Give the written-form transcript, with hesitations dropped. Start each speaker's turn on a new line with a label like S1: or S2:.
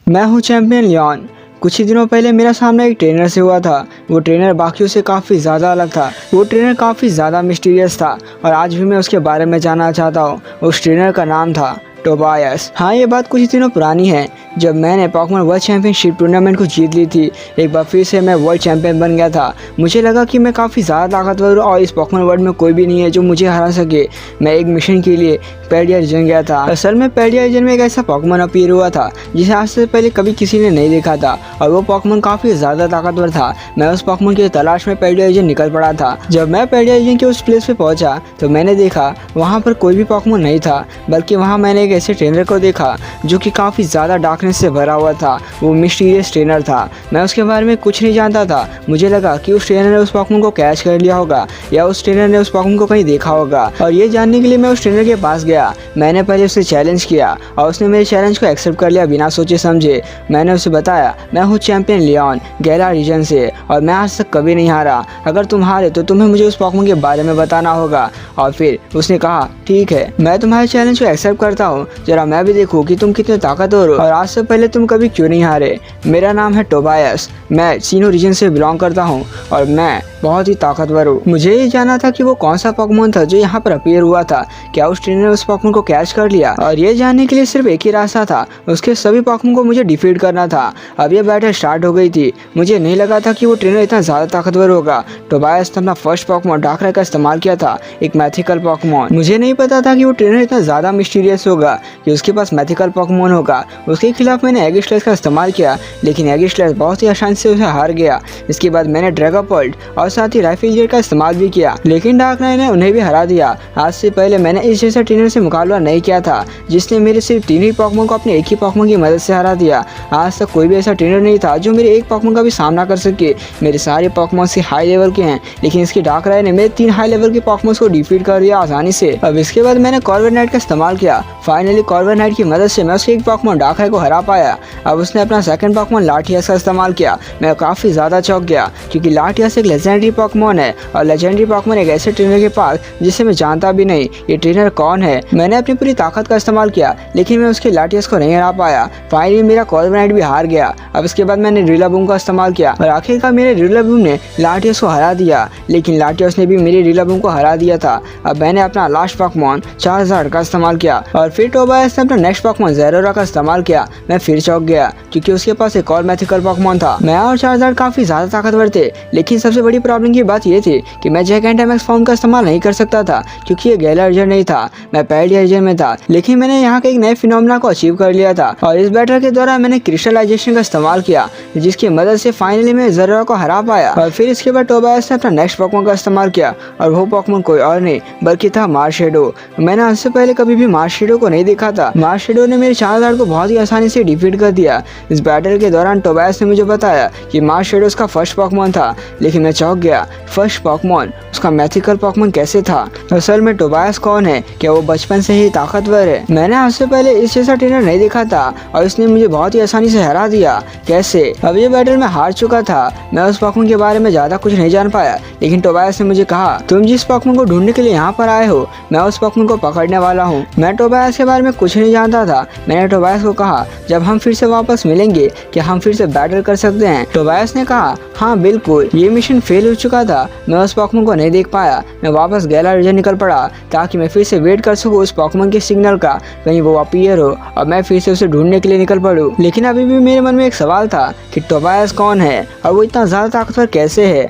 S1: मैं हूँ champion Leone. कुछ ही दिनों पहले मेरा सामना एक ट्रेनर से हुआ था। वो ट्रेनर बाकियों से काफ़ी ज़्यादा अलग था। वो ट्रेनर काफ़ी ज़्यादा मिस्टीरियस था और आज भी मैं उसके बारे में जानना चाहता हूँ। उस ट्रेनर का नाम था टोबायस। हाँ, ये बात कुछ दिनों पुरानी है जब मैंने पोकेमॉन वर्ल्ड चैंपियनशिप टूर्नामेंट को जीत ली थी। एक बार फिर से मैं वर्ल्ड चैंपियन बन गया था। मुझे लगा कि मैं काफ़ी ज़्यादा ताकतवर हूँ और इस पोकेमॉन वर्ल्ड में कोई भी नहीं है जो मुझे हरा सके। मैं एक मिशन के लिए पैडिया रीजन गया था। असल में पैडिया रीजन में एक ऐसा पोकेमॉन अपीयर हुआ था जिसे आज से पहले कभी किसी ने नहीं देखा था और वो पोकेमॉन काफ़ी ज़्यादा ताकतवर था। मैं उस पोकेमॉन की तलाश में पैडिया रीजन निकल पड़ा था। जब मैं पैडिया रीजन के उस प्लेस पे पहुंचा तो मैंने देखा वहाँ पर कोई भी पोकेमॉन नहीं था, बल्कि वहाँ मैंने एक ऐसे ट्रेनर को देखा जो कि काफ़ी ज़्यादा डार्कनेस से भरा हुआ था। वो मिस्टीरियस ट्रेनर था। मैं उसके बारे में कुछ नहीं जानता था। मुझे लगा कि उस ट्रेनर ने उस पोकेमॉन को कैच कर लिया होगा या उस ट्रेनर ने उस पोकेमॉन को कहीं देखा होगा और ये जानने के लिए मैं उस ट्रेनर के पास गया। मैंने पहले उसे चैलेंज किया और उसने मेरे चैलेंज को एक्सेप्ट कर लिया बिना सोचे समझे। मैंने उसे बताया मैं हूँ चैंपियन लियोन गैला रीजन से और मैं आज तक कभी नहीं हारा। अगर तुम हारे तो तुम्हें मुझे उस पोकेमॉन के बारे में बताना होगा। और फिर उसने कहा ठीक है, मैं तुम्हारे चैलेंज को एक्सेप्ट करता हूँ। जरा मैं भी देखूँ कि तुम कितने ताकतवर हो और आज से पहले तुम कभी क्यों नहीं हारे। मेरा नाम है टोबायस। मैं सीनो रीजन से बिलोंग करता हूँ और मैं बहुत ही ताकतवर हूँ। मुझे ये जानना था कि वो कौन सा पोकेमॉन था जो यहाँ पर अपीयर हुआ था। क्या उस ट्रेनर ने उस पोकेमॉन को कैच कर लिया? और ये जानने के लिए सिर्फ एक ही रास्ता था, उसके सभी पोकेमॉन को मुझे डिफीट करना था। अब ये बैटल स्टार्ट हो गई थी। मुझे नहीं लगा था कि वो ट्रेनर इतना ज़्यादा ताकतवर होगा। टोबायस ने अपना फर्स्ट पोकेमॉन डार्कराय का इस्तेमाल किया था, एक मैथिकल पोकेमॉन। मुझे नहीं पता था कि वो ट्रेनर इतना ज़्यादा मिस्टीरियस होगा कि उसके पास मैथिकल पोकेमॉन होगा। उसके खिलाफ मैंने एगिस्ट्रेस का इस्तेमाल किया, लेकिन एगिस्ट्रेस बहुत ही आसानी से उसे हार गया। इसके बाद मैंने ड्रैगोपल्ट और साथ ही राइफिलियर का इस्तेमाल भी किया, लेकिन डार्कराय ने उन्हें भी हरा दिया। आज से पहले मैंने इस जैसे ट्रेनर से मुकाबला नहीं किया था जिसने मेरे सिर्फ 3 ही पोकेमॉन को अपने एक ही पोकेमॉन की मदद से हरा दिया। आज तक कोई भी ऐसा ट्रेनर नहीं था जो मेरे एक पोकेमॉन का भी सामना कर सके। मेरे सारे पोकेमॉन से हाई लेवल के हैं, लेकिन इसके डार्कराय ने मेरे 3 हाई लेवल के पोकेमॉन को डिफीट कर दिया आसानी से। अब इसके बाद मैंने कॉर्वेनाइट का इस्तेमाल किया। फाइनली कॉर्वेनाइट की मदद से मैं उसके एक पोकेमॉन डार्कराय को हरा पाया। अब उसने अपना सेकंड पोकेमॉन लाटियस का इस्तेमाल किया। मैं काफ़ी ज़्यादा चौंक गया क्योंकि लाटियस एक लेजेंडरी पोकेमॉन है और लेजेंडरी पोकेमॉन एक ऐसे ट्रेनर के पास जिसे मैं जानता भी नहीं। ये ट्रेनर कौन है? मैंने अपनी पूरी ताकत का इस्तेमाल किया, लेकिन मैं उसके लाटियस को नहीं हरा पाया। फाइनली मेरा कॉर्वेनाइट भी हार गया। अब इसके बाद मैंने रिलाबूम का इस्तेमाल किया और आखिरकार मेरे रिलाबूम ने लाटियस को हरा दिया, लेकिन लाटियस ने भी मेरे रिलाबूम को हरा दिया था। अब मैंने अपना लास्ट पोकेमॉन चार्जर्ड का इस्तेमाल किया और फिर टोबायस ने अपना नेक्स्ट पोकेमॉन ज़ेरोरा का इस्तेमाल किया। मैं फिर चौंक गया क्योंकि उसके पास एक और मैथिकल पोकेमॉन था। मैं और चार्जर्ड काफ़ी ज़्यादा ताकतवर थे, लेकिन सबसे बड़ी प्रॉब्लम की बात ये थी कि मैं जैकेंटामैक्स फॉर्म का इस्तेमाल नहीं कर सकता था क्योंकि ये गैला रीजन नहीं था, मैं पैडिया रीजन में था। लेकिन मैंने यहाँ के एक नए फिनोमेना को अचीव कर लिया था और इस बैटल के दौरान मैंने क्रिस्टलाइजेशन का इस्तेमाल किया, जिसकी मदद से फाइनली मैं ज़ेरोरा को हरा पाया। और फिर इसके बाद टोबायस ने अपना नेक्स्ट पोकेमॉन का इस्तेमाल किया और वो पोकेमॉन कोई और नहीं बल्कि था मार्शेडो। मैंने आज से पहले कभी भी मार्शेडो को नहीं देखा था। मार्शेडो ने मेरे चार्जर्ड को बहुत ही आसानी से डिफीट कर दिया। इस बैटल के दौरान टोबायस ने मुझे बताया कि मार्शेडो उसका फर्स्ट पोकेमॉन था, लेकिन मैं चौंक गया। फर्स्ट पोकेमॉन उसका मैथिकल पोकेमॉन कैसे था? असल में टोबायस कौन है? क्या वो बचपन से ही ताकतवर है? मैंने आज से पहले इस जैसा ट्रेनर नहीं देखा था और इसने मुझे बहुत ही आसानी से हरा दिया। कैसे? अब ये बैटल मैं हार चुका था। मैं उस पोकेमॉन के बारे में ज़्यादा कुछ नहीं जान पाया, लेकिन टोबायस ने मुझे कहा तुम जिस पोकेमॉन को ढूंढने के लिए यहाँ पर आए हो, मैं उस पोकेमॉन को पकड़ने वाला हूँ। मैं टोबायस के बारे में कुछ नहीं जानता था। मैंने टोबायस को कहा जब हम फिर से वापस मिलेंगे क्या हम फिर से बैटल कर सकते हैं? टोबायस ने कहा हाँ बिल्कुल। ये मिशन फेल हो चुका था, मैं उस पोकेमॉन को नहीं देख पाया। मैं वापस गैला रीजन निकल पड़ा ताकि मैं फिर से वेट कर सकूँ उस पोकेमॉन के सिग्नल का, कहीं वो अपीयर हो और मैं फिर से उसे ढूंढने के लिए निकल पड़ूँ। लेकिन अभी भी मेरे मन में एक सवाल था कि टोबायस कौन है और वो इतना ज़्यादा ताकतवर कैसे है?